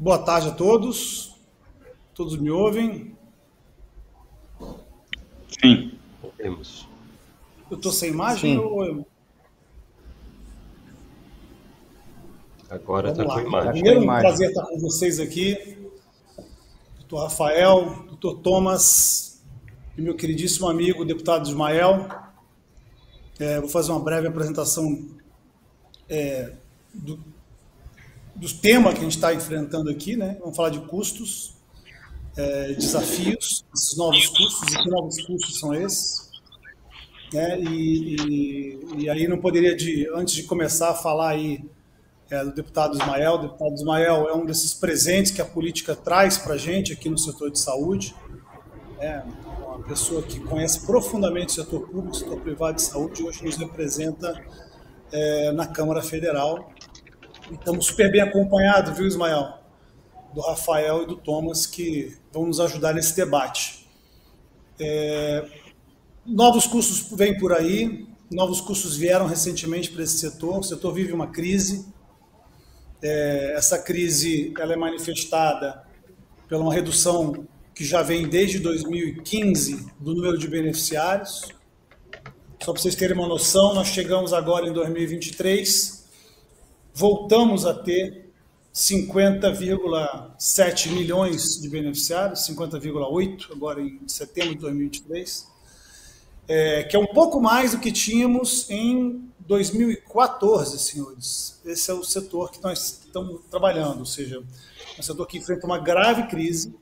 Boa tarde a todos. Todos me ouvem? Sim. Temos. Eu estou sem imagem? Ou... Agora está com imagem. Primeiro, um prazer estar com vocês aqui. Doutor Rafael, doutor Thomas e meu queridíssimo amigo, deputado Ismael. Vou fazer uma breve apresentação do tema que a gente está enfrentando aqui, né? Vamos falar de custos, desafios, esses novos custos, e que novos custos são esses? E aí não poderia, antes de começar a falar aí do deputado Ismael. O deputado Ismael é um desses presentes que a política traz para a gente aqui no setor de saúde. Uma pessoa que conhece profundamente o setor público, o setor privado de saúde, e hoje nos representa na Câmara Federal. E estamos super bem acompanhados, viu, Ismael? Do Rafael e do Thomas, que vão nos ajudar nesse debate. Novos custos vêm por aí, novos custos vieram recentemente para esse setor. O setor vive uma crise. Essa crise ela é manifestada por uma redução que já vem desde 2015 do número de beneficiários. Só para vocês terem uma noção, nós chegamos agora em 2023, voltamos a ter 50,7 milhões de beneficiários, 50,8 agora em setembro de 2023, que é um pouco mais do que tínhamos em 2014, senhores. Esse é o setor que nós estamos trabalhando, ou seja, é um setor que enfrenta uma grave crise,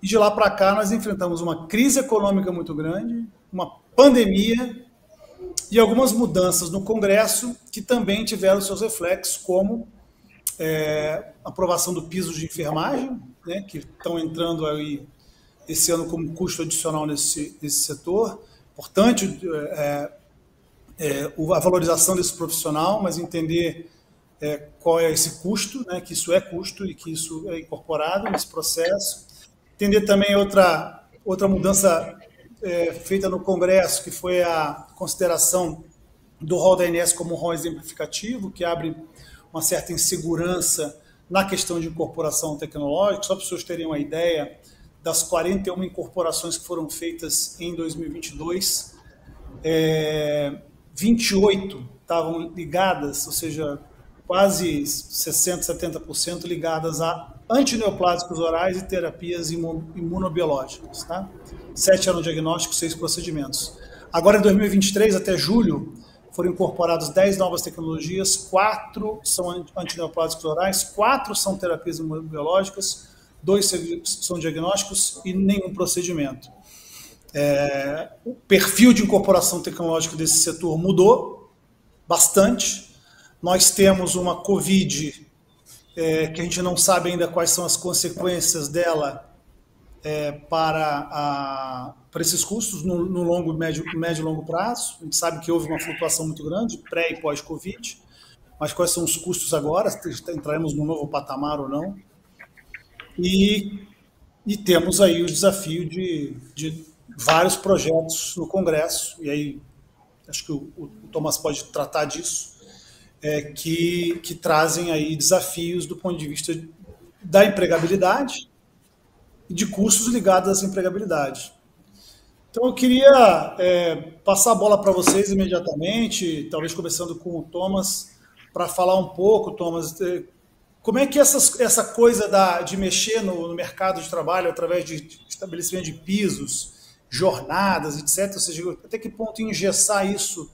e de lá para cá nós enfrentamos uma crise econômica muito grande, uma pandemia e algumas mudanças no Congresso que também tiveram seus reflexos, como aprovação do piso de enfermagem, né, que estão entrando aí esse ano como custo adicional nesse setor. Importante a valorização desse profissional, mas entender qual é esse custo, né, que isso é custo e que isso é incorporado nesse processo. Entender também outra mudança feita no Congresso, que foi a consideração do rol da ANS como um rol exemplificativo, que abre uma certa insegurança na questão de incorporação tecnológica. Só para os senhores terem uma ideia, das 41 incorporações que foram feitas em 2022, 28 estavam ligadas, ou seja, quase 60%, 70% ligadas a antineoplásicos orais e terapias imunobiológicas. Tá? 7 eram diagnósticos, 6 procedimentos. Agora, em 2023, até julho, foram incorporadas 10 novas tecnologias, 4 são antineoplásicos orais, 4 são terapias imunobiológicas, 2 são diagnósticos e nenhum procedimento. O perfil de incorporação tecnológica desse setor mudou bastante. Nós temos uma Covid que a gente não sabe ainda quais são as consequências dela para esses custos no longo, médio e longo prazo. A gente sabe que houve uma flutuação muito grande, pré e pós-Covid, mas quais são os custos agora, se entraremos num novo patamar ou não. E temos aí o desafio de vários projetos no Congresso, e aí acho que o Thomas pode tratar disso, que trazem aí desafios do ponto de vista da empregabilidade e de custos ligados a essa empregabilidade. Então eu queria passar a bola para vocês imediatamente, talvez começando com o Thomas, para falar um pouco, Thomas, como é que essa coisa de mexer no mercado de trabalho através de estabelecimento de pisos, jornadas, etc., ou seja, até que ponto engessar isso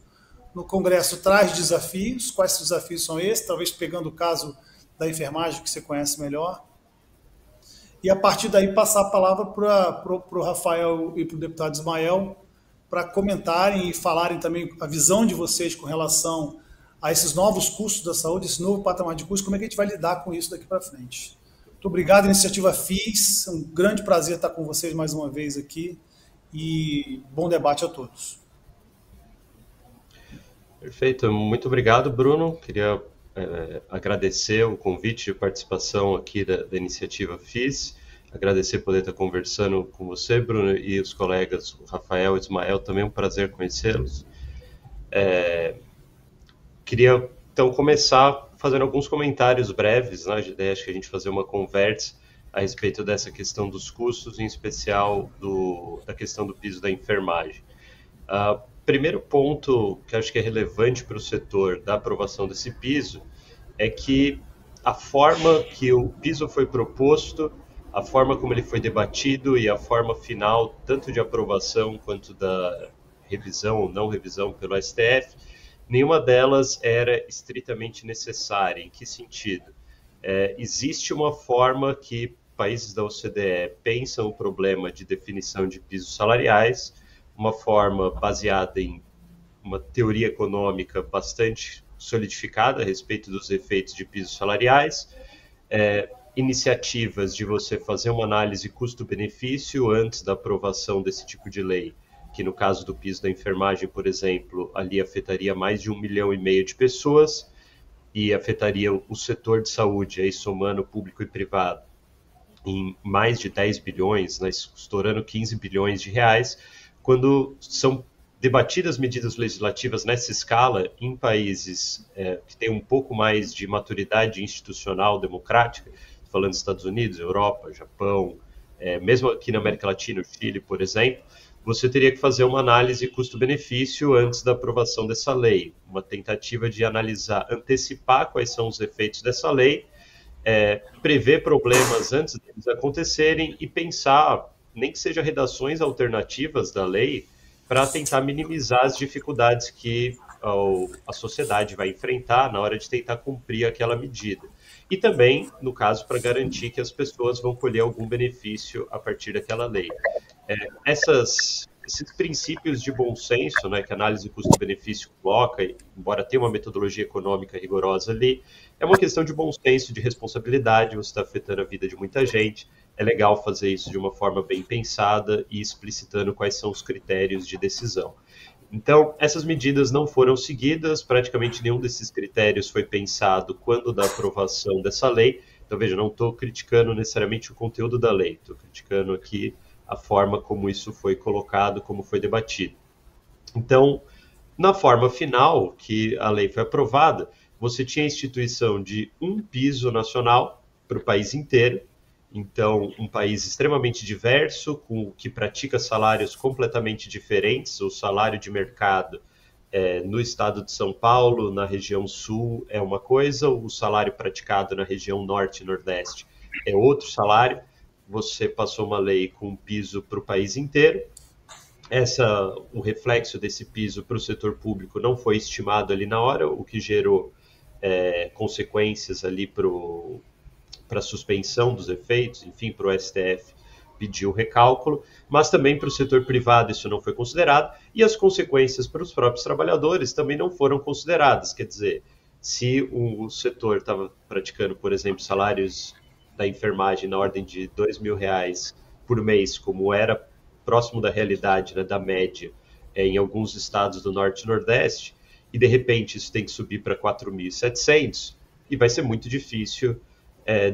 no Congresso traz desafios? Quais desafios são esses? Talvez pegando o caso da enfermagem, que você conhece melhor. E, a partir daí, passar a palavra para o Rafael e para o deputado Ismael para comentarem e falarem também a visão de vocês com relação a esses novos custos da saúde, esse novo patamar de custos, como é que a gente vai lidar com isso daqui para frente. Muito obrigado, Iniciativa FIS. É um grande prazer estar com vocês mais uma vez aqui e bom debate a todos. Perfeito, muito obrigado, Bruno. Queria agradecer o convite de participação aqui da Iniciativa FIS, agradecer poder estar conversando com você, Bruno, e os colegas, o Rafael e o Ismael, também é um prazer conhecê-los. Queria, então, começar fazendo alguns comentários breves, né? A ideia acho que a gente fazer uma conversa a respeito dessa questão dos custos, em especial da questão do piso da enfermagem. Primeiro ponto que acho que é relevante para o setor da aprovação desse piso é que a forma que o piso foi proposto, a forma como ele foi debatido e a forma final, tanto de aprovação quanto da revisão ou não revisão pelo STF, nenhuma delas era estritamente necessária. Em que sentido? Existe uma forma que países da OCDE pensam o problema de definição de pisos salariais, uma forma baseada em uma teoria econômica bastante solidificada a respeito dos efeitos de pisos salariais, iniciativas de você fazer uma análise custo-benefício antes da aprovação desse tipo de lei, que no caso do piso da enfermagem, por exemplo, ali afetaria mais de 1,5 milhão de pessoas e afetaria o setor de saúde, aí somando público e privado, em mais de 10 bilhões, né, estourando 15 bilhões de reais, quando são debatidas medidas legislativas nessa escala em países que têm um pouco mais de maturidade institucional democrática, falando dos Estados Unidos, Europa, Japão, mesmo aqui na América Latina, o Chile, por exemplo, você teria que fazer uma análise custo-benefício antes da aprovação dessa lei, uma tentativa de analisar, antecipar quais são os efeitos dessa lei, prever problemas antes deles acontecerem e pensar, nem que seja redações alternativas da lei, para tentar minimizar as dificuldades que a sociedade vai enfrentar na hora de tentar cumprir aquela medida. E também, no caso, para garantir que as pessoas vão colher algum benefício a partir daquela lei. Esses princípios de bom senso, né, que a análise custo-benefício coloca, embora tenha uma metodologia econômica rigorosa ali, é uma questão de bom senso, de responsabilidade, você está afetando a vida de muita gente, é legal fazer isso de uma forma bem pensada e explicitando quais são os critérios de decisão. Então, essas medidas não foram seguidas, praticamente nenhum desses critérios foi pensado quando da aprovação dessa lei. Então, veja, não estou criticando necessariamente o conteúdo da lei, estou criticando aqui a forma como isso foi colocado, como foi debatido. Então, na forma final que a lei foi aprovada, você tinha a instituição de um piso nacional para o país inteiro. Então, um país extremamente diverso, que pratica salários completamente diferentes. O salário de mercado no estado de São Paulo, na região sul, é uma coisa, o salário praticado na região norte e nordeste é outro salário. Você passou uma lei com um piso para o país inteiro. O reflexo desse piso para o setor público não foi estimado ali na hora, o que gerou consequências ali para a suspensão dos efeitos, enfim, para o STF pedir o recálculo, mas também para o setor privado isso não foi considerado, e as consequências para os próprios trabalhadores também não foram consideradas. Quer dizer, se o setor estava praticando, por exemplo, salários da enfermagem na ordem de R$2.000 por mês, como era próximo da realidade, né, da média, em alguns estados do Norte e Nordeste, e de repente isso tem que subir para 4.700, e vai ser muito difícil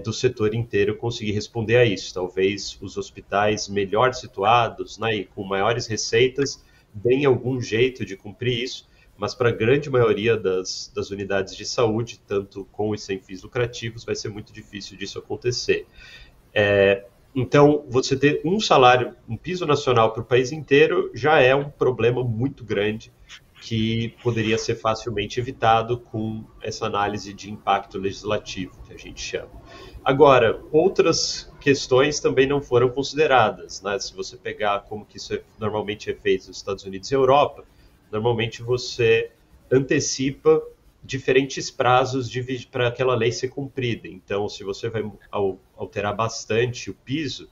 do setor inteiro conseguir responder a isso. Talvez os hospitais melhor situados, né, e com maiores receitas deem algum jeito de cumprir isso, mas para a grande maioria das unidades de saúde, tanto com e sem fins lucrativos, vai ser muito difícil disso acontecer. Então, você ter um salário, um piso nacional para o país inteiro já é um problema muito grande que poderia ser facilmente evitado com essa análise de impacto legislativo, que a gente chama. Agora, outras questões também não foram consideradas, né? Se você pegar como que isso normalmente é feito nos Estados Unidos e Europa, normalmente você antecipa diferentes prazos para aquela lei ser cumprida. Então, se você vai alterar bastante o piso,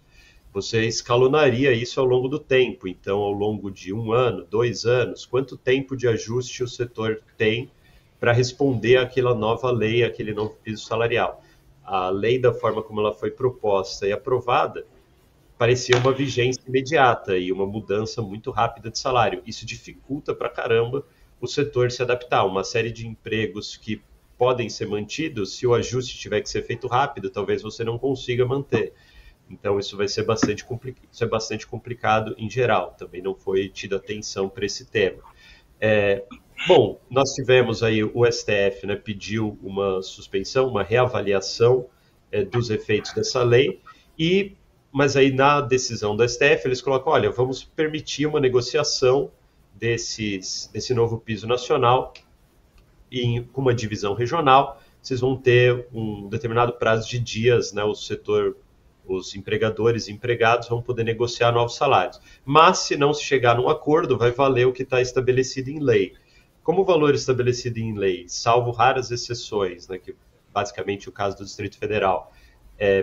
você escalonaria isso ao longo do tempo. Então, ao longo de 1 ano, 2 anos, quanto tempo de ajuste o setor tem para responder àquela nova lei, aquele novo piso salarial? A lei, da forma como ela foi proposta e aprovada, parecia uma vigência imediata e uma mudança muito rápida de salário. Isso dificulta para caramba o setor se adaptar. Uma série de empregos que podem ser mantidos, se o ajuste tiver que ser feito rápido, talvez você não consiga manter. Então, isso vai ser bastante complicado em geral. Também não foi tida atenção para esse tema. Bom, nós tivemos aí o STF, né, pediu uma suspensão, uma reavaliação dos efeitos dessa lei, mas aí na decisão do STF eles colocam, olha, vamos permitir uma negociação desse novo piso nacional com uma divisão regional, vocês vão ter um determinado prazo de dias, né, os empregadores e empregados vão poder negociar novos salários. Mas, se não se chegar num acordo, vai valer o que está estabelecido em lei. Como o valor estabelecido em lei, salvo raras exceções, né, que basicamente o caso do Distrito Federal,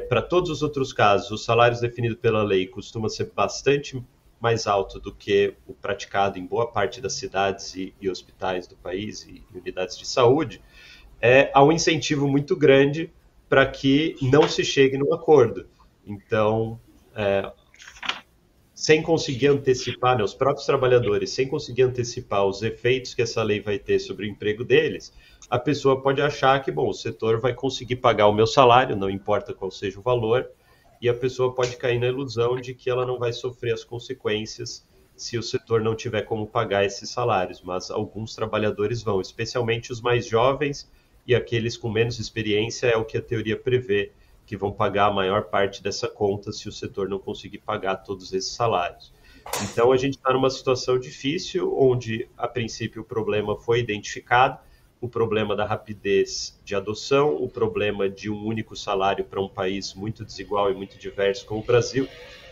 para todos os outros casos, os salários definidos pela lei costumam ser bastante mais alto do que o praticado em boa parte das cidades e hospitais do país e unidades de saúde, há um incentivo muito grande para que não se chegue num acordo. Então, sem conseguir antecipar, né, os próprios trabalhadores, sem conseguir antecipar os efeitos que essa lei vai ter sobre o emprego deles, a pessoa pode achar que, bom, o setor vai conseguir pagar o meu salário, não importa qual seja o valor, e a pessoa pode cair na ilusão de que ela não vai sofrer as consequências se o setor não tiver como pagar esses salários, mas alguns trabalhadores vão, especialmente os mais jovens e aqueles com menos experiência, é o que a teoria prevê, que vão pagar a maior parte dessa conta se o setor não conseguir pagar todos esses salários. Então, a gente está numa situação difícil, onde, a princípio, o problema foi identificado, o problema da rapidez de adoção, o problema de um único salário para um país muito desigual e muito diverso como o Brasil.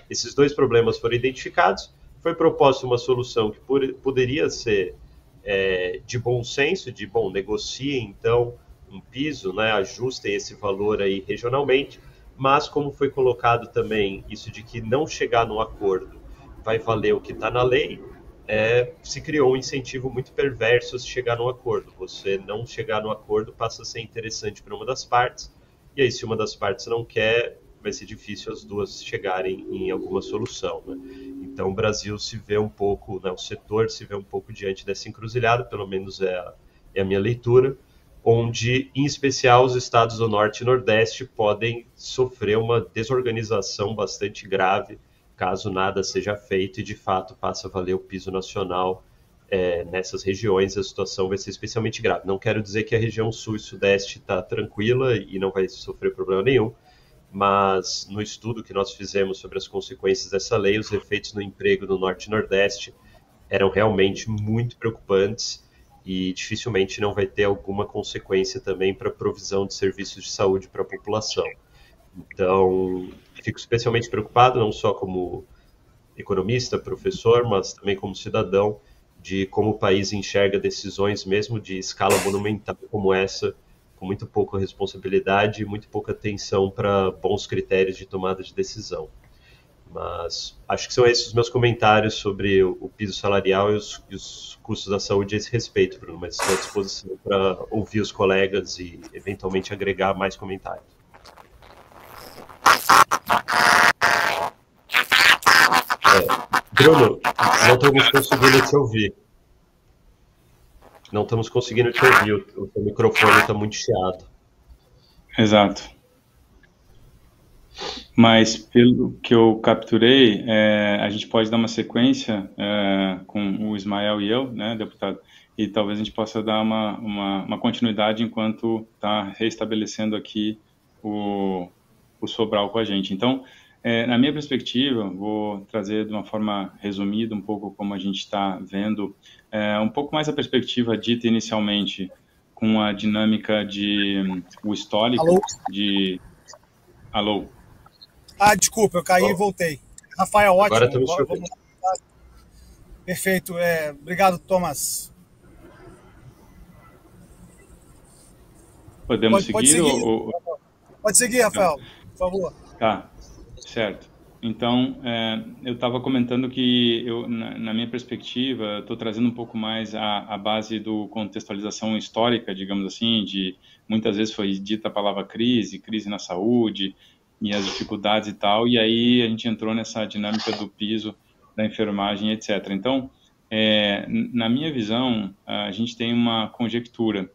Esses dois problemas foram identificados, foi proposta uma solução que poderia ser de bom senso, de, bom, negociem, então, um piso, né, ajustem esse valor aí regionalmente, mas como foi colocado também isso de que não chegar num acordo vai valer o que está na lei, se criou um incentivo muito perverso se chegar num acordo. Você não chegar num acordo passa a ser interessante para uma das partes, e aí se uma das partes não quer, vai ser difícil as duas chegarem em alguma solução, né? Então o Brasil se vê um pouco, né, o setor se vê um pouco diante dessa encruzilhada, pelo menos é a minha leitura, onde, em especial, os estados do Norte e Nordeste podem sofrer uma desorganização bastante grave caso nada seja feito e, de fato, passe a valer o piso nacional nessas regiões. A situação vai ser especialmente grave. Não quero dizer que a região Sul e Sudeste está tranquila e não vai sofrer problema nenhum, mas no estudo que nós fizemos sobre as consequências dessa lei, os efeitos no emprego do Norte e Nordeste eram realmente muito preocupantes e dificilmente não vai ter alguma consequência também para a provisão de serviços de saúde para a população. Então, fico especialmente preocupado, não só como economista, professor, mas também como cidadão, de como o país enxerga decisões mesmo de escala monumental como essa, com muito pouca responsabilidade e muito pouca atenção para bons critérios de tomada de decisão. Mas acho que são esses os meus comentários sobre o piso salarial e os custos da saúde a esse respeito, Bruno, mas estou à disposição para ouvir os colegas e eventualmente agregar mais comentários. Bruno, não estamos conseguindo te ouvir. Não estamos conseguindo te ouvir, o seu microfone está muito chiado. Exato. Mas, pelo que eu capturei, a gente pode dar uma sequência com o Ismael e eu, né, deputado, e talvez a gente possa dar uma continuidade enquanto está reestabelecendo aqui o Sobral com a gente. Então, na minha perspectiva, vou trazer de uma forma resumida um pouco como a gente está vendo, um pouco mais a perspectiva dita inicialmente com a dinâmica o histórico. Alô? Alô? Desculpa, eu caí e voltei. Rafael, ótimo. Agora estamos vamos... Perfeito. Obrigado, Thomas. Podemos pode seguir? seguir. Pode seguir, Rafael, por favor. Tá, certo. Então, eu estava comentando que, na minha perspectiva, estou trazendo um pouco mais a base do contextualização histórica, digamos assim, de muitas vezes foi dita a palavra crise na saúde, e as dificuldades e tal, e aí a gente entrou nessa dinâmica do piso, da enfermagem, etc. Então, na minha visão, a gente tem uma conjectura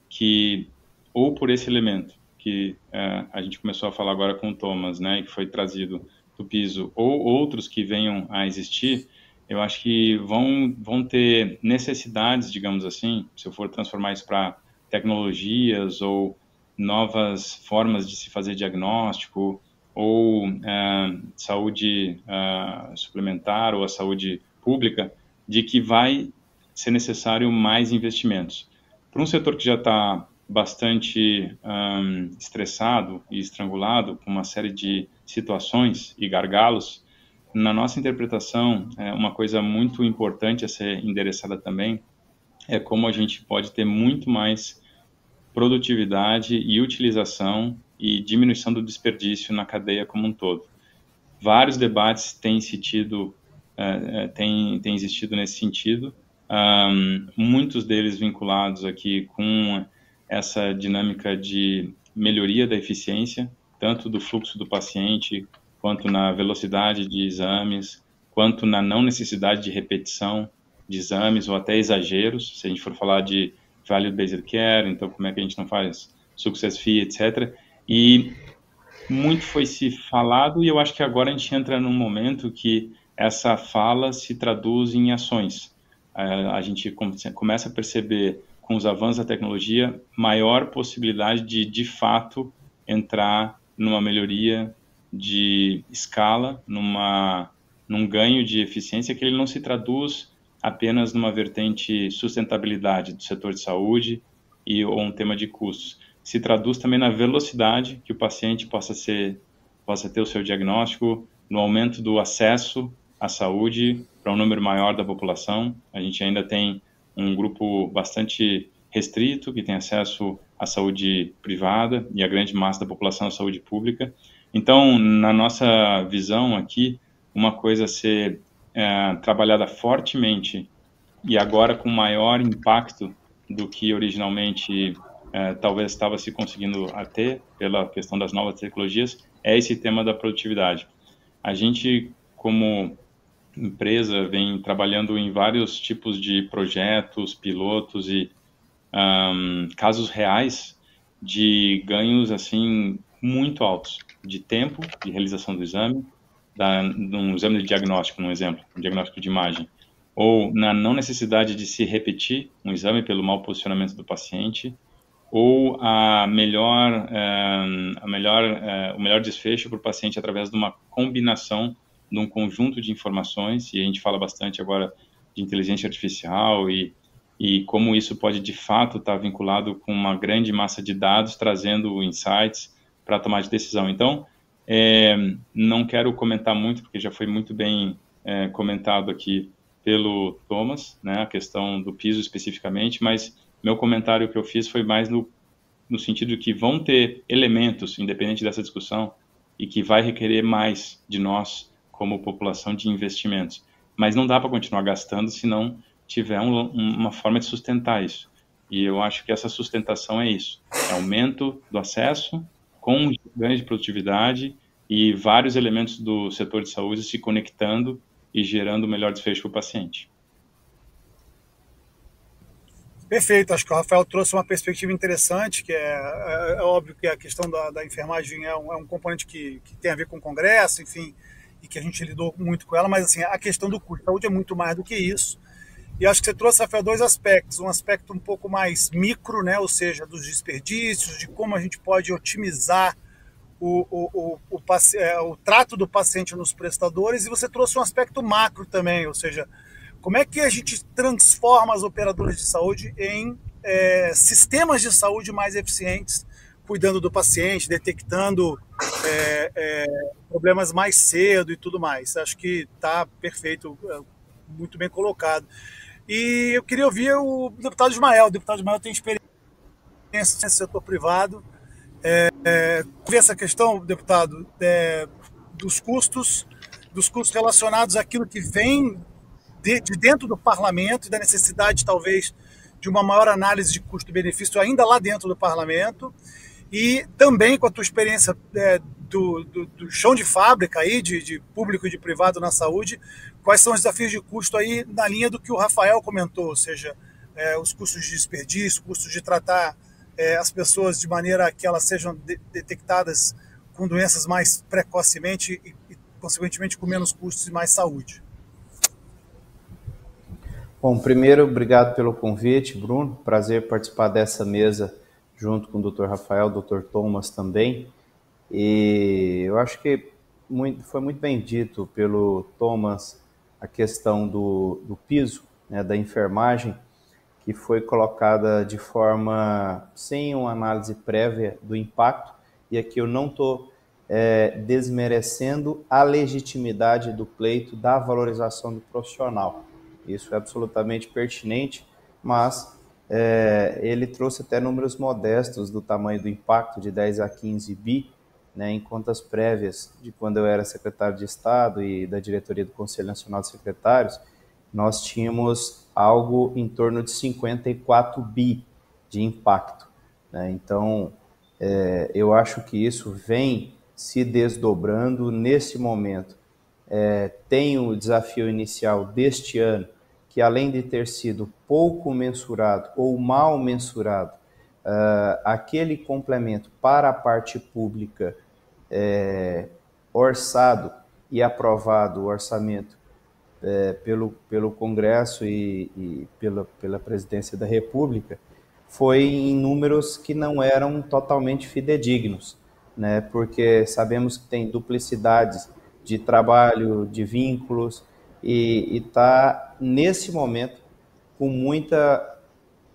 que, ou por esse elemento, que a gente começou a falar agora com o Thomas, né, que foi trazido do piso, ou outros que venham a existir, eu acho que vão ter necessidades, digamos assim, se eu for transformar isso para tecnologias ou novas formas de se fazer diagnóstico, ou saúde suplementar ou a saúde pública, de que vai ser necessário mais investimentos. Para um setor que já está bastante estressado e estrangulado com uma série de situações e gargalos, na nossa interpretação, uma coisa muito importante a ser endereçada também é como a gente pode ter muito mais produtividade e utilização e diminuição do desperdício na cadeia como um todo. Vários debates têm existido nesse sentido, muitos deles vinculados aqui com essa dinâmica de melhoria da eficiência, tanto do fluxo do paciente, quanto na velocidade de exames, quanto na não necessidade de repetição de exames ou até exageros, se a gente for falar de value-based care, então como é que a gente não faz success fee, etc. E muito foi se falado e eu acho que agora a gente entra num momento que essa fala se traduz em ações. A gente começa a perceber, com os avanços da tecnologia, maior possibilidade de fato, entrar numa melhoria de escala, num ganho de eficiência que ele não se traduz apenas numa vertente sustentabilidade do setor de saúde ou um tema de custos. Se traduz também na velocidade que o paciente possa ter o seu diagnóstico, no aumento do acesso à saúde para um número maior da população. A gente ainda tem um grupo bastante restrito que tem acesso à saúde privada e a grande massa da população à saúde pública. Então, na nossa visão aqui, uma coisa a ser trabalhada fortemente e agora com maior impacto do que originalmente talvez estava se conseguindo ter pela questão das novas tecnologias, é esse tema da produtividade. A gente, como empresa, vem trabalhando em vários tipos de projetos, pilotos e casos reais de ganhos assim muito altos de tempo de realização do exame, num exame de diagnóstico, um exemplo, um diagnóstico de imagem, ou na não necessidade de se repetir um exame pelo mau posicionamento do paciente, ou o melhor desfecho para o paciente através de uma combinação de um conjunto de informações, e a gente fala bastante agora de inteligência artificial e como isso pode de fato estar vinculado com uma grande massa de dados, trazendo insights para tomar de decisão. Então, não quero comentar muito, porque já foi muito bem comentado aqui pelo Thomas, né, a questão do piso especificamente, mas meu comentário que eu fiz foi mais no sentido de que vão ter elementos, independente dessa discussão, e que vai requerer mais de nós, como população, de investimentos. Mas não dá para continuar gastando se não tiver uma forma de sustentar isso. E eu acho que essa sustentação é isso, é aumento do acesso, com ganho de produtividade e vários elementos do setor de saúde se conectando e gerando o melhor desfecho para o paciente. Perfeito, acho que o Rafael trouxe uma perspectiva interessante, que é óbvio que a questão da enfermagem é um componente que tem a ver com o Congresso, enfim, e que a gente lidou muito com ela, mas assim, a questão do custo de saúde é muito mais do que isso. E acho que você trouxe, Rafael, dois aspectos, um aspecto um pouco mais micro, né, ou seja, dos desperdícios, de como a gente pode otimizar o trato do paciente nos prestadores, e você trouxe um aspecto macro também, ou seja, como é que a gente transforma as operadoras de saúde em sistemas de saúde mais eficientes, cuidando do paciente, detectando problemas mais cedo e tudo mais. Acho que está perfeito, muito bem colocado. E eu queria ouvir o deputado Ismael. O deputado Ismael tem experiência no setor privado. Ver essa questão, deputado, dos custos relacionados àquilo que vem de dentro do parlamento e da necessidade, talvez, de uma maior análise de custo-benefício ainda lá dentro do parlamento, e também com a tua experiência do chão de fábrica aí, de público e de privado na saúde, quais são os desafios de custo aí na linha do que o Rafael comentou, ou seja, os custos de desperdício, custos de tratar as pessoas de maneira que elas sejam detectadas com doenças mais precocemente e consequentemente, com menos custos e mais saúde. Bom, primeiro, obrigado pelo convite, Bruno. Prazer participar dessa mesa junto com o Dr. Rafael, Dr. Thomas também. E eu acho que foi muito bem dito pelo Thomas a questão do piso, né, da enfermagem, que foi colocada de forma sem uma análise prévia do impacto. E aqui eu não estou desmerecendo a legitimidade do pleito da valorização do profissional. Isso é absolutamente pertinente, mas ele trouxe até números modestos do tamanho do impacto de 10 a 15 bi, né, em contas prévias de quando eu era secretário de Estado e da diretoria do Conselho Nacional de Secretários, nós tínhamos algo em torno de 54 bi de impacto, né? Então, eu acho que isso vem se desdobrando nesse momento. Tem o desafio inicial deste ano, que além de ter sido pouco mensurado ou mal mensurado, aquele complemento para a parte pública orçado e aprovado o orçamento pelo Congresso e pela Presidência da República, foi em números que não eram totalmente fidedignos, né? Porque sabemos que tem duplicidades de trabalho, de vínculos, e está, nesse momento, com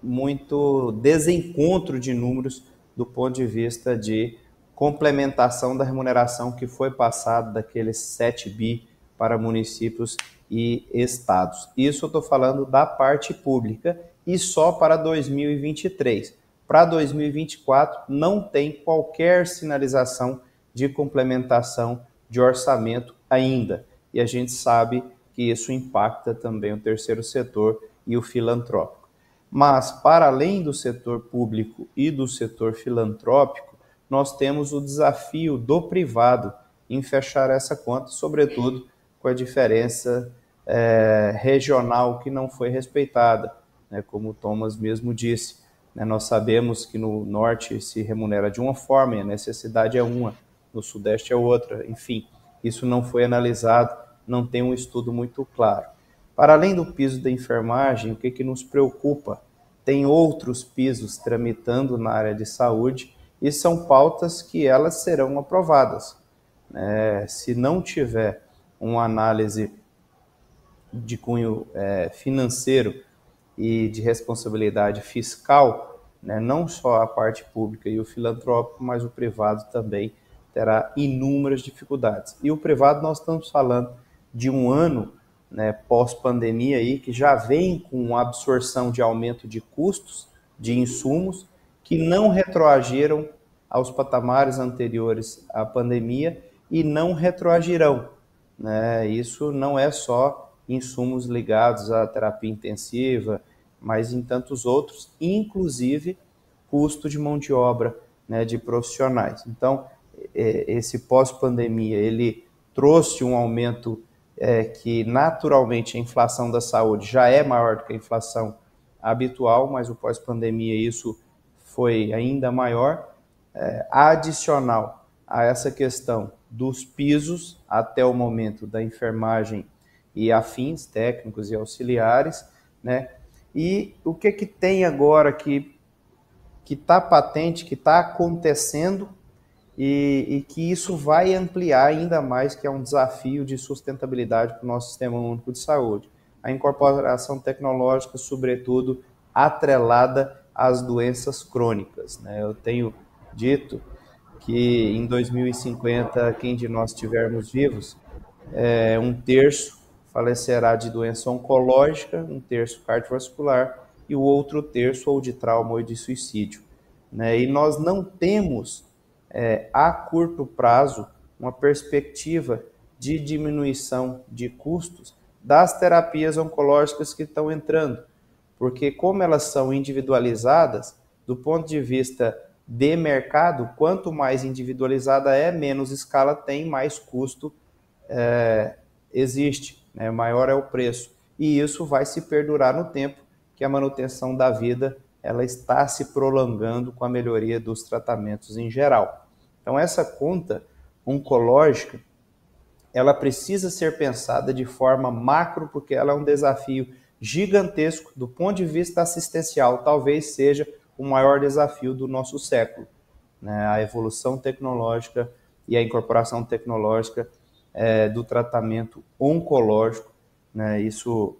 muito desencontro de números do ponto de vista de complementação da remuneração que foi passada daqueles 7 bi para municípios e estados. Isso eu estou falando da parte pública e só para 2023. Para 2024 não tem qualquer sinalização de complementação de orçamento ainda. E a gente sabe que isso impacta também o terceiro setor e o filantrópico. Mas, para além do setor público e do setor filantrópico, nós temos o desafio do privado em fechar essa conta, sobretudo com a diferença regional que não foi respeitada, né, como o Thomas mesmo disse. Né, nós sabemos que no norte se remunera de uma forma e a necessidade é uma, no sudeste é outra, enfim, isso não foi analisado, não tem um estudo muito claro. Para além do piso da enfermagem, o que nos preocupa? Tem outros pisos tramitando na área de saúde e são pautas que elas serão aprovadas. Se não tiver uma análise de cunho financeiro e de responsabilidade fiscal, né, não só a parte pública e o filantrópico, mas o privado também terá inúmeras dificuldades. E o privado nós estamos falando de um ano, né, pós-pandemia aí, que já vem com absorção de aumento de custos, de insumos, que não retroagiram aos patamares anteriores à pandemia e não retroagirão, né? Isso não é só insumos ligados à terapia intensiva, mas em tantos outros, inclusive custo de mão de obra, né, de profissionais. Então, esse pós-pandemia, ele trouxe um aumento que naturalmente a inflação da saúde já é maior do que a inflação habitual, mas o pós-pandemia isso foi ainda maior, adicional a essa questão dos pisos até o momento da enfermagem e afins, técnicos e auxiliares, né? E o que tem agora que está patente, que está acontecendo e que isso vai ampliar ainda mais, que é um desafio de sustentabilidade para o nosso Sistema Único de Saúde. A incorporação tecnológica, sobretudo, atrelada às doenças crônicas, né? Eu tenho dito que em 2050, quem de nós estivermos vivos, um terço falecerá de doença oncológica, um terço cardiovascular e o outro terço ou de trauma ou de suicídio, né? E nós não temos, a curto prazo, uma perspectiva de diminuição de custos das terapias oncológicas que estão entrando, porque como elas são individualizadas, do ponto de vista de mercado, quanto mais individualizada menos escala tem, mais custo existe, né? Maior é o preço. E isso vai se perdurar no tempo, que a manutenção da vida ela está se prolongando com a melhoria dos tratamentos em geral. Então, essa conta oncológica, ela precisa ser pensada de forma macro, porque ela é um desafio gigantesco do ponto de vista assistencial, talvez seja o maior desafio do nosso século, né? A evolução tecnológica e a incorporação tecnológica do tratamento oncológico, né? Isso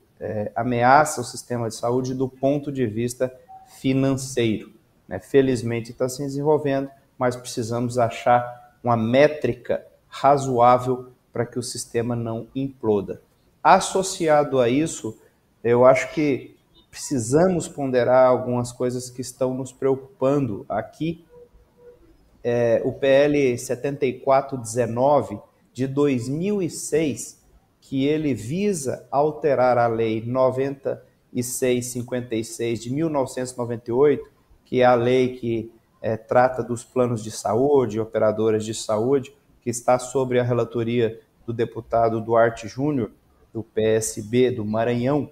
ameaça o sistema de saúde do ponto de vista financeiro, né? Felizmente está se desenvolvendo, mas precisamos achar uma métrica razoável para que o sistema não imploda. Associado a isso, eu acho que precisamos ponderar algumas coisas que estão nos preocupando aqui. O PL 7419 de 2006, que ele visa alterar a Lei 9656 de 1998, que é a lei que trata dos planos de saúde, operadoras de saúde, que está sobre a relatoria do deputado Duarte Júnior, do PSB do Maranhão.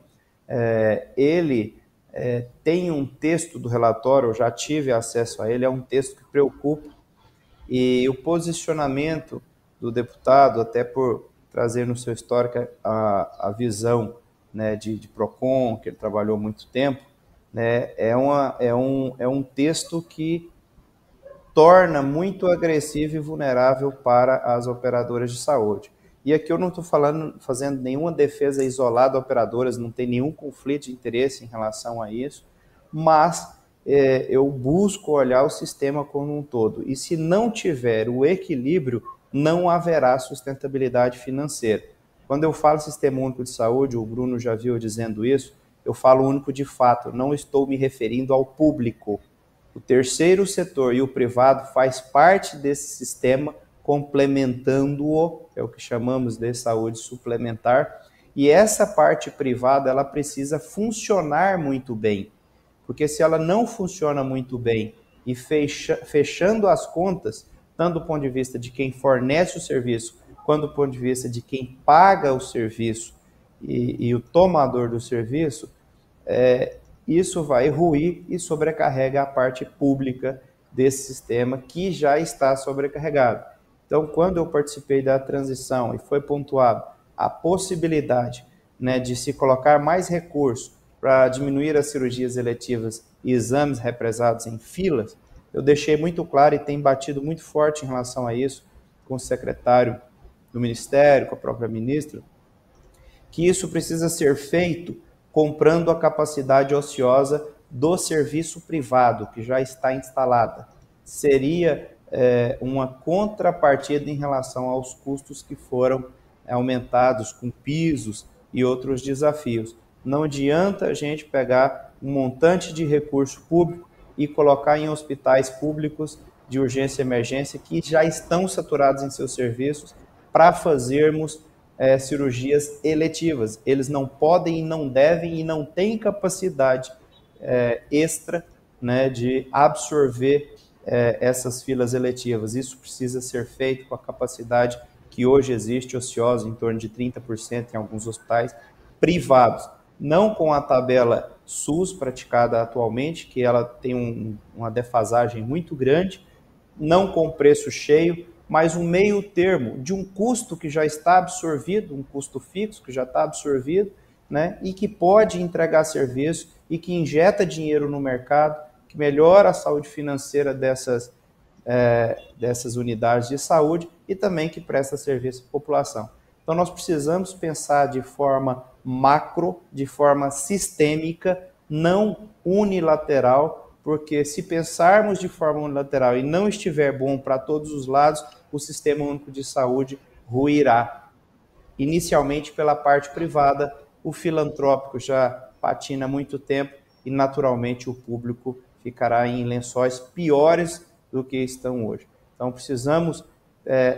Ele tem um texto do relatório, eu já tive acesso a ele, é um texto que preocupa, e o posicionamento do deputado, até por trazer no seu histórico a visão, né, de PROCON, que ele trabalhou muito tempo, né, é um texto que torna muito agressivo e vulnerável para as operadoras de saúde. E aqui eu não estou fazendo nenhuma defesa isolada a operadoras, não tem nenhum conflito de interesse em relação a isso, mas eu busco olhar o sistema como um todo. E se não tiver o equilíbrio, não haverá sustentabilidade financeira. Quando eu falo Sistema Único de Saúde, o Bruno já viu dizendo isso, eu falo único de fato, não estou me referindo ao público. O terceiro setor e o privado faz parte desse sistema, complementando-o, é o que chamamos de saúde suplementar, e essa parte privada ela precisa funcionar muito bem, porque se ela não funciona muito bem e fechando as contas, tanto do ponto de vista de quem fornece o serviço, quanto do ponto de vista de quem paga o serviço e o tomador do serviço, isso vai ruir e sobrecarrega a parte pública desse sistema que já está sobrecarregado. Então, quando eu participei da transição e foi pontuado a possibilidade, né, de se colocar mais recursos para diminuir as cirurgias eletivas e exames represados em filas, eu deixei muito claro e tenho batido muito forte em relação a isso com o secretário do Ministério, com a própria ministra, que isso precisa ser feito comprando a capacidade ociosa do serviço privado, que já está instalada. Seria uma contrapartida em relação aos custos que foram aumentados com pisos e outros desafios. Não adianta a gente pegar um montante de recurso público e colocar em hospitais públicos de urgência e emergência que já estão saturados em seus serviços para fazermos cirurgias eletivas. Eles não podem e não devem e não têm capacidade extra, né, de absorver essas filas eletivas. Isso precisa ser feito com a capacidade que hoje existe, ociosa, em torno de 30% em alguns hospitais privados. Não com a tabela SUS praticada atualmente, que ela tem uma defasagem muito grande, não com preço cheio, mas um meio termo de um custo que já está absorvido, um custo fixo que já está absorvido, né, e que pode entregar serviço e que injeta dinheiro no mercado, que melhora a saúde financeira dessas unidades de saúde e também que presta serviço à população. Então nós precisamos pensar de forma macro, de forma sistêmica, não unilateral, porque se pensarmos de forma unilateral e não estiver bom para todos os lados, o Sistema Único de Saúde ruirá. Inicialmente pela parte privada, o filantrópico já patina há muito tempo e naturalmente o público ficará em lençóis piores do que estão hoje. Então precisamos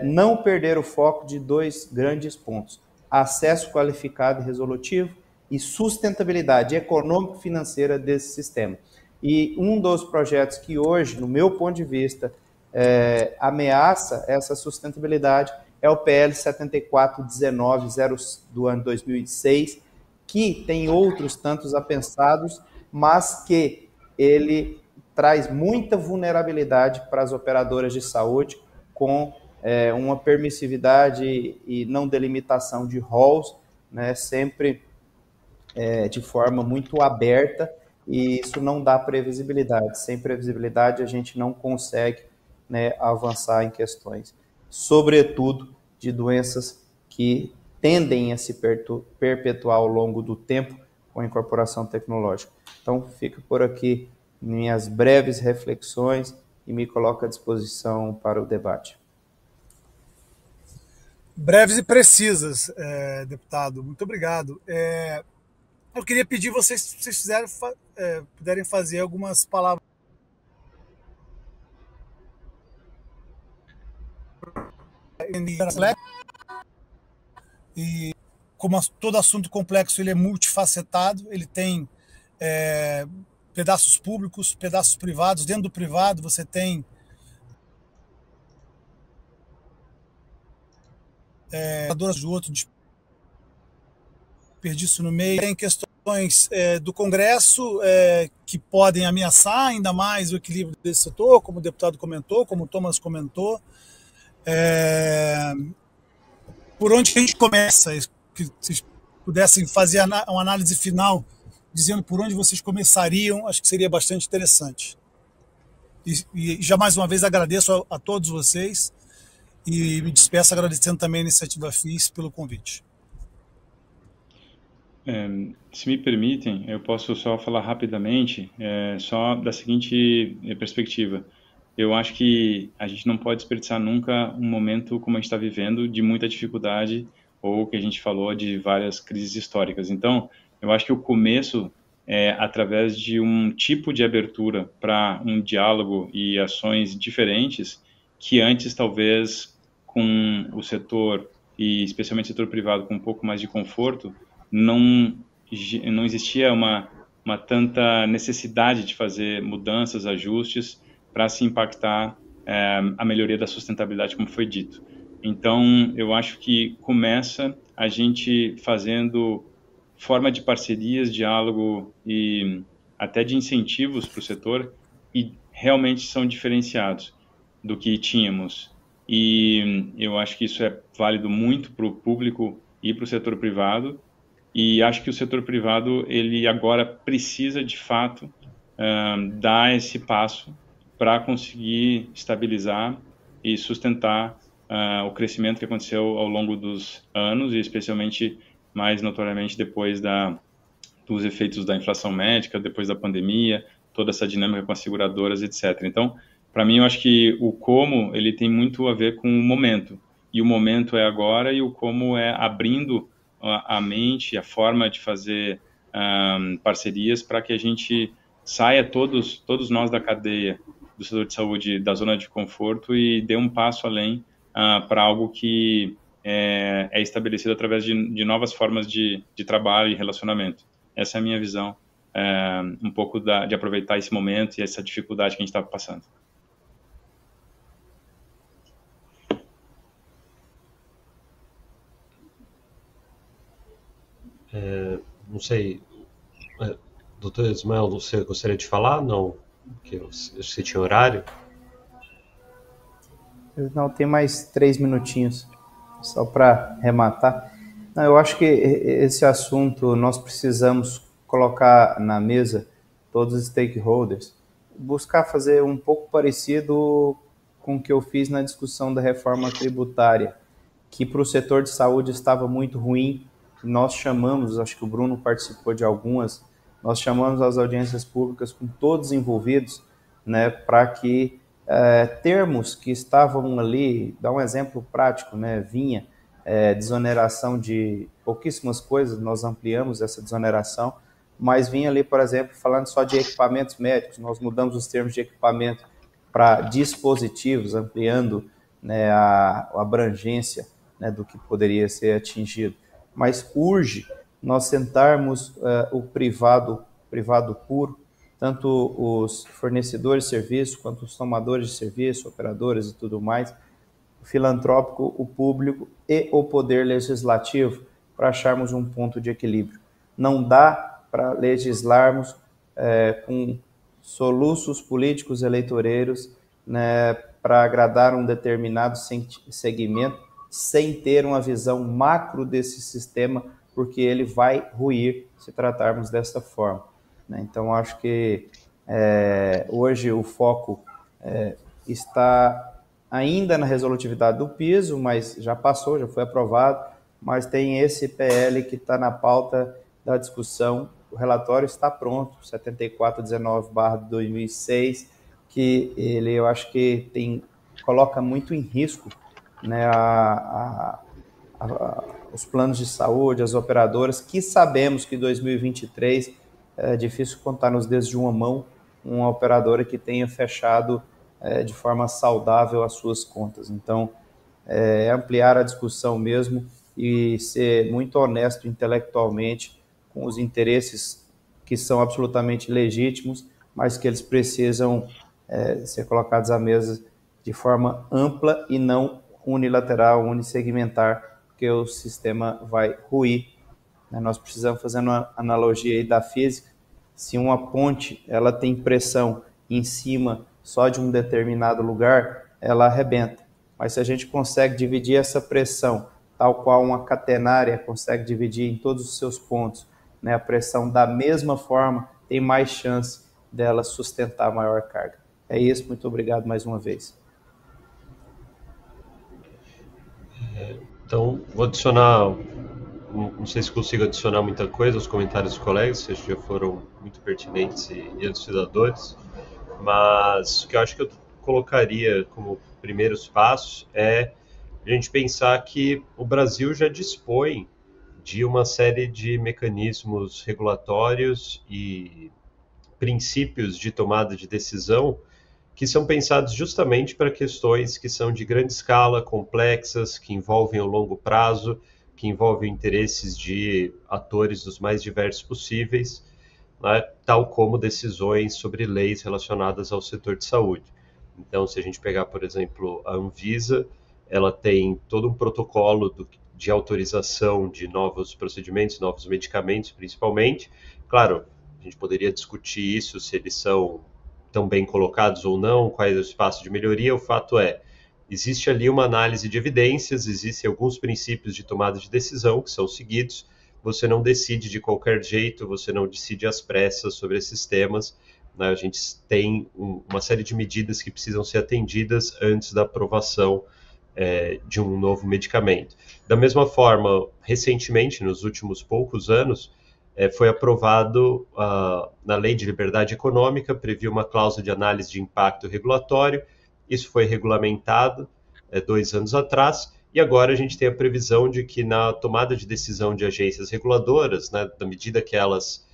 não perder o foco de dois grandes pontos: acesso qualificado e resolutivo e sustentabilidade econômico-financeira desse sistema. E um dos projetos que hoje, no meu ponto de vista, ameaça essa sustentabilidade é o PL 7419 do ano 2006, que tem outros tantos apensados, mas que ele traz muita vulnerabilidade para as operadoras de saúde, com uma permissividade e não delimitação de roles, né, sempre de forma muito aberta, e isso não dá previsibilidade. Sem previsibilidade, a gente não consegue, né, avançar em questões, sobretudo de doenças que tendem a se perpetuar ao longo do tempo com a incorporação tecnológica. Então, fico por aqui minhas breves reflexões e me coloco à disposição para o debate. Breves e precisas, deputado. Muito obrigado. Eu queria pedir vocês, se vocês puderem fazer algumas palavras. E como todo assunto complexo, ele é multifacetado, ele tem pedaços públicos, pedaços privados. Dentro do privado você tem do outro desperdício no meio, tem questões do Congresso que podem ameaçar ainda mais o equilíbrio desse setor, como o deputado comentou, como o Thomas comentou. Por onde a gente começa? Que vocês pudessem fazer uma análise final, dizendo por onde vocês começariam, acho que seria bastante interessante. E já mais uma vez agradeço a todos vocês e me despeço agradecendo também a Iniciativa FIS pelo convite. Se me permitem, eu posso só falar rapidamente, só da seguinte perspectiva. Eu acho que a gente não pode desperdiçar nunca um momento como a gente está vivendo, de muita dificuldade, ou que a gente falou de várias crises históricas. Então, eu acho que o começo é através de um tipo de abertura para um diálogo e ações diferentes, que antes talvez com o setor, e especialmente o setor privado, com um pouco mais de conforto, não existia uma tanta necessidade de fazer mudanças, ajustes, para se impactar a melhoria da sustentabilidade, como foi dito. Então, eu acho que começa a gente fazendo forma de parcerias, diálogo e até de incentivos para o setor, e realmente são diferenciados do que tínhamos. E eu acho que isso é válido muito para o público e para o setor privado, e acho que o setor privado, ele agora precisa, de fato, dar esse passo para conseguir estabilizar e sustentar o crescimento que aconteceu ao longo dos anos, e especialmente, mais notoriamente, depois dos efeitos da inflação médica, depois da pandemia, toda essa dinâmica com as seguradoras, etc. Então, para mim, eu acho que o como, ele tem muito a ver com o momento, e o momento é agora, e o como é abrindo a mente, a forma de fazer parcerias para que a gente saia todos nós da cadeia do setor de saúde, da zona de conforto, e dê um passo além para algo que é estabelecido através de novas formas de trabalho e relacionamento. Essa é a minha visão, um pouco de aproveitar esse momento e essa dificuldade que a gente está passando. Não sei, doutor Ismael, você gostaria de falar? Não, porque você tinha horário. Não, tem mais 3 minutinhos, só para arrematar. Não, eu acho que esse assunto nós precisamos colocar na mesa todos os stakeholders, buscar fazer um pouco parecido com o que eu fiz na discussão da reforma tributária, que para o setor de saúde estava muito ruim. Nós chamamos, acho que o Bruno participou de algumas, nós chamamos as audiências públicas com todos envolvidos, né, para que termos que estavam ali, dá um exemplo prático, né, vinha desoneração de pouquíssimas coisas, nós ampliamos essa desoneração, mas vinha ali, por exemplo, falando só de equipamentos médicos, nós mudamos os termos de equipamento para dispositivos, ampliando, né, a abrangência, né, do que poderia ser atingido. Mas urge nós sentarmos o privado puro, tanto os fornecedores de serviço, quanto os tomadores de serviço, operadoras e tudo mais, o filantrópico, o público e o poder legislativo, para acharmos um ponto de equilíbrio. Não dá para legislarmos com soluços políticos eleitoreiros, né, para agradar um determinado segmento, sem ter uma visão macro desse sistema porque ele vai ruir se tratarmos dessa forma, né? Então, acho que hoje o foco está ainda na resolutividade do piso, mas já passou, já foi aprovado, mas tem esse PL que está na pauta da discussão. O relatório está pronto, 7419/2006, que ele, eu acho que coloca muito em risco, né, os planos de saúde, as operadoras, que sabemos que em 2023 é difícil contar nos dedos de uma mão uma operadora que tenha fechado de forma saudável as suas contas. Então, ampliar a discussão mesmo e ser muito honesto intelectualmente com os interesses que são absolutamente legítimos, mas que eles precisam ser colocados à mesa de forma ampla e não unilateral, unissegmentar, porque o sistema vai ruir. Nós precisamos fazer uma analogia aí da física. Se uma ponte ela tem pressão em cima só de um determinado lugar, ela arrebenta. Mas se a gente consegue dividir essa pressão, tal qual uma catenária consegue dividir em todos os seus pontos, né, a pressão da mesma forma, tem mais chance dela sustentar maior carga. É isso, muito obrigado mais uma vez. Então, vou adicionar, não sei se consigo adicionar muita coisa aos comentários dos colegas, que já foram muito pertinentes e elucidadores, mas o que eu acho que eu colocaria como primeiros passos é a gente pensar que o Brasil já dispõe de uma série de mecanismos regulatórios e princípios de tomada de decisão que são pensados justamente para questões que são de grande escala, complexas, que envolvem o longo prazo, que envolvem interesses de atores dos mais diversos possíveis, né, tal como decisões sobre leis relacionadas ao setor de saúde. Então, se a gente pegar, por exemplo, a Anvisa, ela tem todo um protocolo de autorização de novos procedimentos, novos medicamentos, principalmente. Claro, a gente poderia discutir isso, se eles são tão bem colocados ou não, qual é o espaço de melhoria. O fato é, existe ali uma análise de evidências, existem alguns princípios de tomada de decisão que são seguidos, você não decide de qualquer jeito, você não decide às pressas sobre esses temas, né? A gente tem uma série de medidas que precisam ser atendidas antes da aprovação de um novo medicamento. Da mesma forma, recentemente, nos últimos poucos anos, foi aprovado na Lei de Liberdade Econômica, previa uma cláusula de análise de impacto regulatório, isso foi regulamentado 2 anos atrás, e agora a gente tem a previsão de que na tomada de decisão de agências reguladoras, né, na medida que elas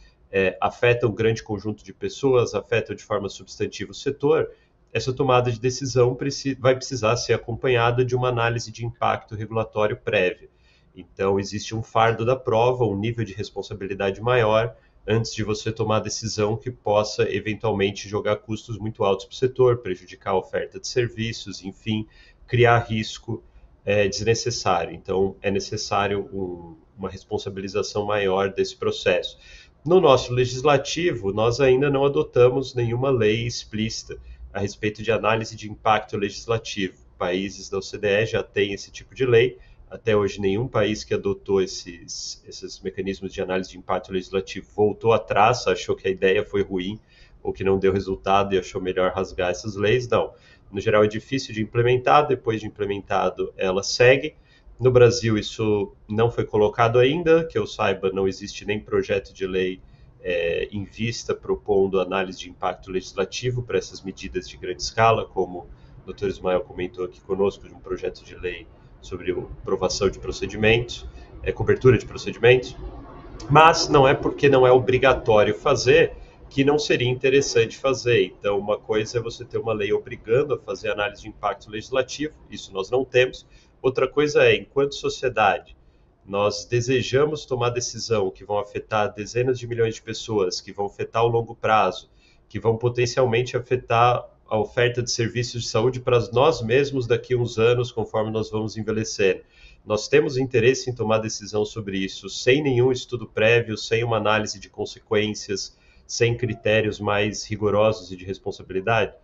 afetam um grande conjunto de pessoas, afetam de forma substantiva o setor, essa tomada de decisão vai precisar ser acompanhada de uma análise de impacto regulatório prévia. Então, existe um fardo da prova, um nível de responsabilidade maior, antes de você tomar a decisão que possa, eventualmente, jogar custos muito altos para o setor, prejudicar a oferta de serviços, enfim, criar risco desnecessário. Então, é necessário uma responsabilização maior desse processo. No nosso legislativo, nós ainda não adotamos nenhuma lei explícita a respeito de análise de impacto legislativo. Países da OCDE já têm esse tipo de lei. Até hoje, nenhum país que adotou esses mecanismos de análise de impacto legislativo voltou atrás, achou que a ideia foi ruim ou que não deu resultado e achou melhor rasgar essas leis. Não. No geral, é difícil de implementar. Depois de implementado, ela segue. No Brasil, isso não foi colocado ainda. Que eu saiba, não existe nem projeto de lei em vista propondo análise de impacto legislativo para essas medidas de grande escala, como o Dr. Ismael comentou aqui conosco, de um projeto de lei sobre aprovação de procedimentos, cobertura de procedimentos, mas não é porque não é obrigatório fazer que não seria interessante fazer. Então, uma coisa é você ter uma lei obrigando a fazer análise de impacto legislativo, isso nós não temos. Outra coisa é, enquanto sociedade, nós desejamos tomar decisão que vão afetar dezenas de milhões de pessoas, que vão afetar o longo prazo, que vão potencialmente afetar a oferta de serviços de saúde para nós mesmos daqui a uns anos, conforme nós vamos envelhecendo. Nós temos interesse em tomar decisão sobre isso sem nenhum estudo prévio, sem uma análise de consequências, sem critérios mais rigorosos e de responsabilidade?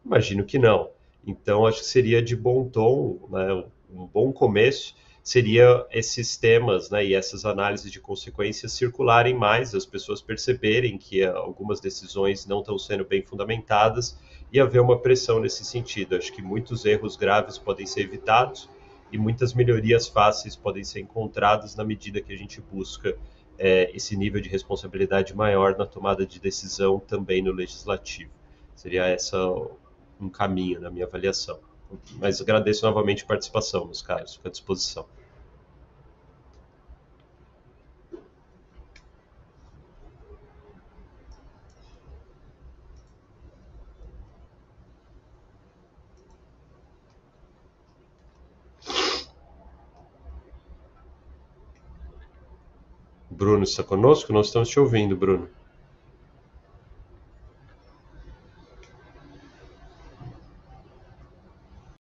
Imagino que não. Então, acho que seria de bom tom, né, um bom começo, seria esses temas, né, e essas análises de consequências circularem mais, as pessoas perceberem que algumas decisões não estão sendo bem fundamentadas e haver uma pressão nesse sentido. Acho que muitos erros graves podem ser evitados e muitas melhorias fáceis podem ser encontradas na medida que a gente busca esse nível de responsabilidade maior na tomada de decisão também no legislativo. Seria essa um caminho na minha avaliação. Mas agradeço novamente a participação, meus caros, fico à disposição. Bruno está conosco? Nós estamos te ouvindo, Bruno.